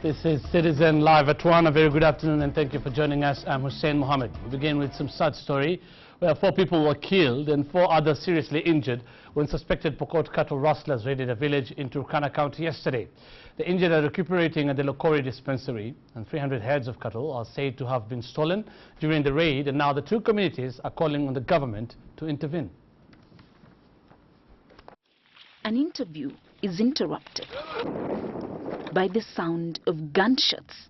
This is Citizen Live at 1. A very good afternoon and thank you for joining us. I'm Hussein Mohammed. We begin with some sad story where 4 people were killed and 4 others seriously injured when suspected Pokot cattle rustlers raided a village in Turkana County yesterday. The injured are recuperating at the Lokori dispensary, and 300 heads of cattle are said to have been stolen during the raid, and now the 2 communities are calling on the government to intervene. An interview is interrupted by the sound of gunshots.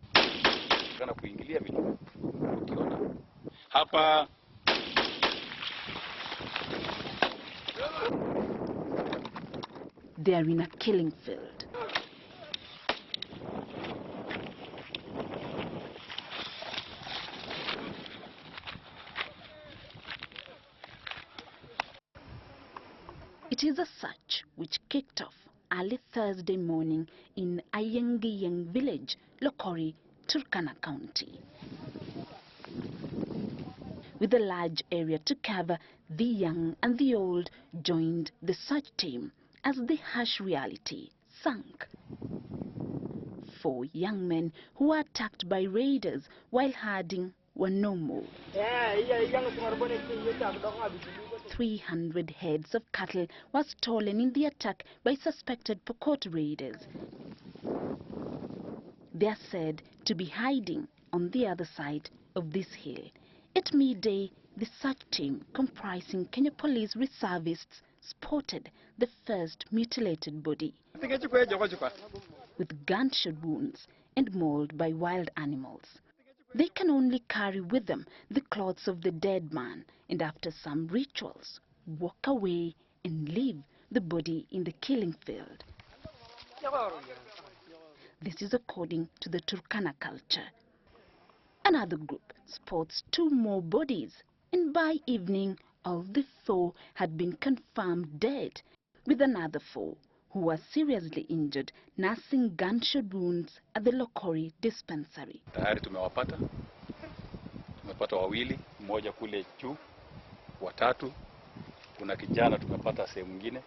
They are in a killing field. It is a search which kicked off early Thursday morning in Ayengiyeng village, Lokori, Turkana County. With a large area to cover, the young and the old joined the search team as the harsh reality sank. 4 young men who were attacked by raiders while herding were no more. 300 heads of cattle were stolen in the attack by suspected Pokot raiders. They are said to be hiding on the other side of this hill. At midday, the search team comprising Kenya Police reservists spotted the first mutilated body with gunshot wounds and mauled by wild animals. They can only carry with them the clothes of the dead man and after some rituals walk away and leave the body in the killing field. This is according to the Turkana culture. Another group spots 2 more bodies, and by evening all the 4 had been confirmed dead, with another 4 who were seriously injured nursing gunshot wounds at the Lokori dispensary. Tayari tumewapata wawili, mmoja kule juu, watatu, kuna kijana tumepata sehemu nyingine.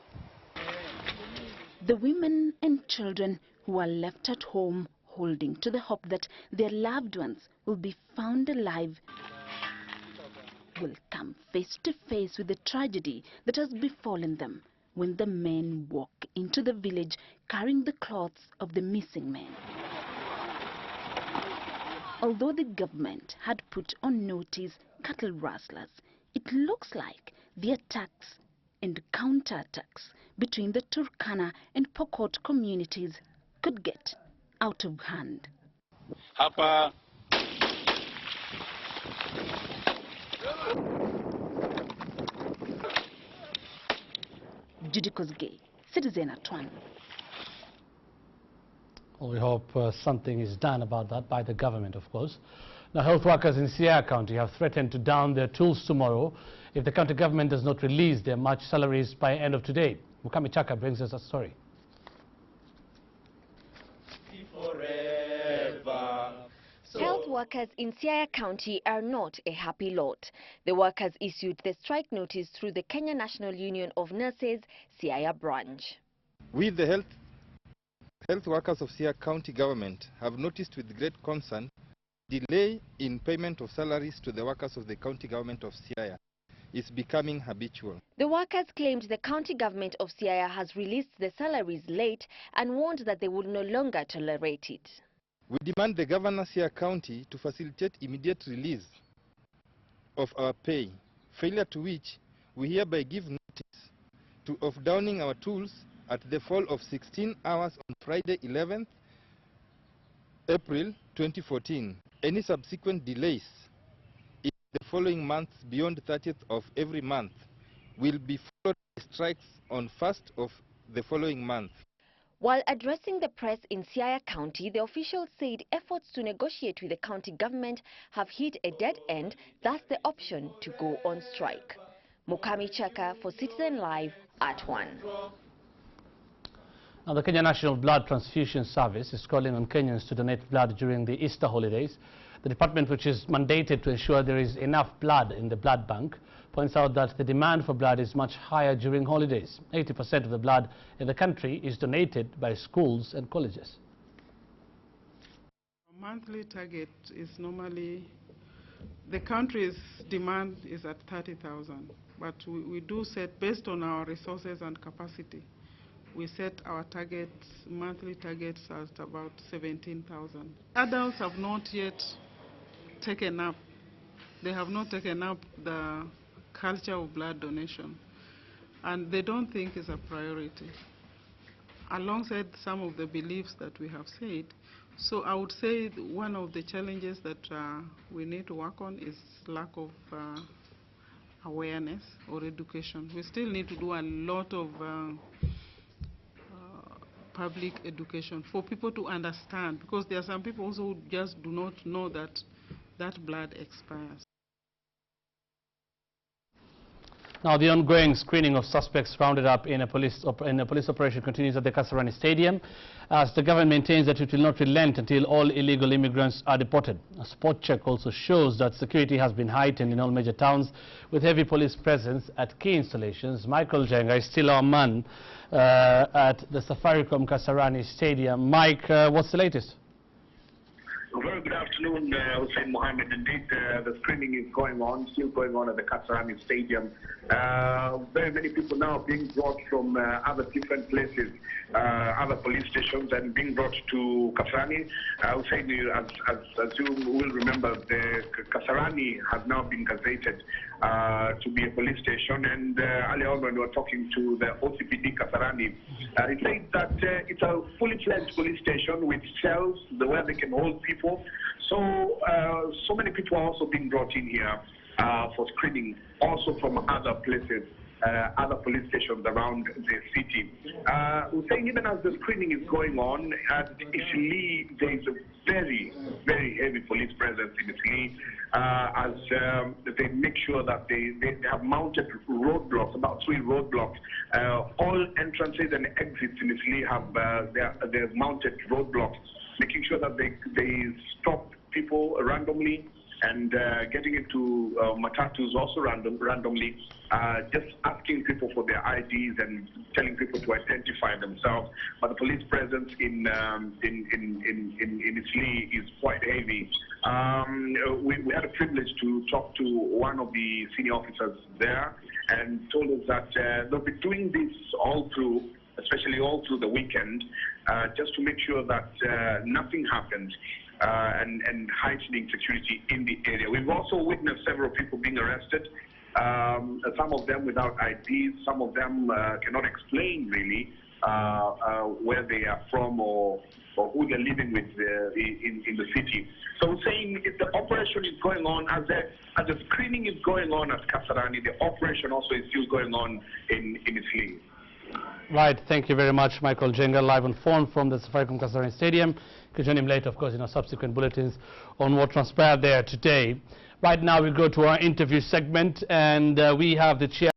The women and children who are left at home holding to the hope that their loved ones will be found alive will come face to face with the tragedy that has befallen them when the men walk into the village carrying the clothes of the missing men. Although the government had put on notice cattle rustlers, it looks like the attacks and counterattacks between the Turkana and Pokot communities could get out of hand. Hapa Judy Kosgei, Citizen at 1. Well, we hope something is done about that by the government, of course. Now, health workers in Siaya County have threatened to down their tools tomorrow if the county government does not release their March salaries by end of today. Mukami Chaka brings us a story. Health workers in Siaya County are not a happy lot. The workers issued the strike notice through the Kenya National Union of Nurses, Siaya branch. We, the health workers of Siaya County government, have noticed with great concern delay in payment of salaries to the workers of the county government of Siaya is becoming habitual. The workers claimed the county government of Siaya has released the salaries late and warned that they would no longer tolerate it. We demand the governor Siaya County to facilitate immediate release of our pay, failure to which we hereby give notice of downing our tools at the fall of 16 hours on Friday 11th April 2014. Any subsequent delays in the following months beyond 30th of every month will be followed by strikes on 1st of the following month. While addressing the press in Siaya County, the officials said efforts to negotiate with the county government have hit a dead end, thus the option to go on strike. Mukami Chaka for Citizen Live at 1. Now, the Kenya National Blood Transfusion Service is calling on Kenyans to donate blood during the Easter holidays. The department, which is mandated to ensure there is enough blood in the blood bank, points out that the demand for blood is much higher during holidays. 80% of the blood in the country is donated by schools and colleges. Monthly target is normally, the country's demand is at 30,000, but we do set, based on our resources and capacity, we set our targets, monthly targets at about 17,000. Adults have not yet taken up, they have not taken up the culture of blood donation, and they don't think it's a priority, alongside some of the beliefs that we have said. So I would say one of the challenges that we need to work on is lack of awareness or education. We still need to do a lot of public education for people to understand, because there are some people also who just do not know that that blood expires. Now, the ongoing screening of suspects rounded up in a police operation continues at the Kasarani Stadium, as the government maintains that it will not relent until all illegal immigrants are deported. A spot check also shows that security has been heightened in all major towns, with heavy police presence at key installations. Michael Jenga is still our man at the Safaricom Kasarani Stadium. Mike, what's the latest? Very good afternoon, Hussein Mohammed. Indeed, the screening is going on, still going on at the Kasarani Stadium. Very many people now being brought from other different places, other police stations, and being brought to Kasarani. Hussein, as you will remember, the Kasarani has now been gazetted to be a police station, and earlier on when we were talking to the OCPD Kasarani, he said that it's a fully fledged police station with cells where they can hold people. So many people are also being brought in here for screening, also from other places, other police stations around the city. We're saying even as the screening is going on, at Isli, there is a very, very heavy police presence in Isli, as they make sure that they have mounted roadblocks, about 3 roadblocks. All entrances and exits in Isli have they've mounted roadblocks, making sure that they stop people randomly, and getting into matatus also randomly, just asking people for their IDs and telling people to identify themselves. But the police presence in Isli is quite heavy. We had a privilege to talk to one of the senior officers there, and told us that they'll be doing this all through, especially all through the weekend, just to make sure that nothing happens, and heightening security in the area. We've also witnessed several people being arrested, some of them without IDs, some of them cannot explain really where they are from or who they're living with in the city. So we're saying if the operation is going on, as the screening is going on at Kasarani, the operation also is still going on in Isli. Right, thank you very much, Michael Jenga, live on phone from the Safaricom Kasarani Stadium. You can join him later, of course, in our subsequent bulletins on what transpired there today. Right now, we go to our interview segment, and we have the chair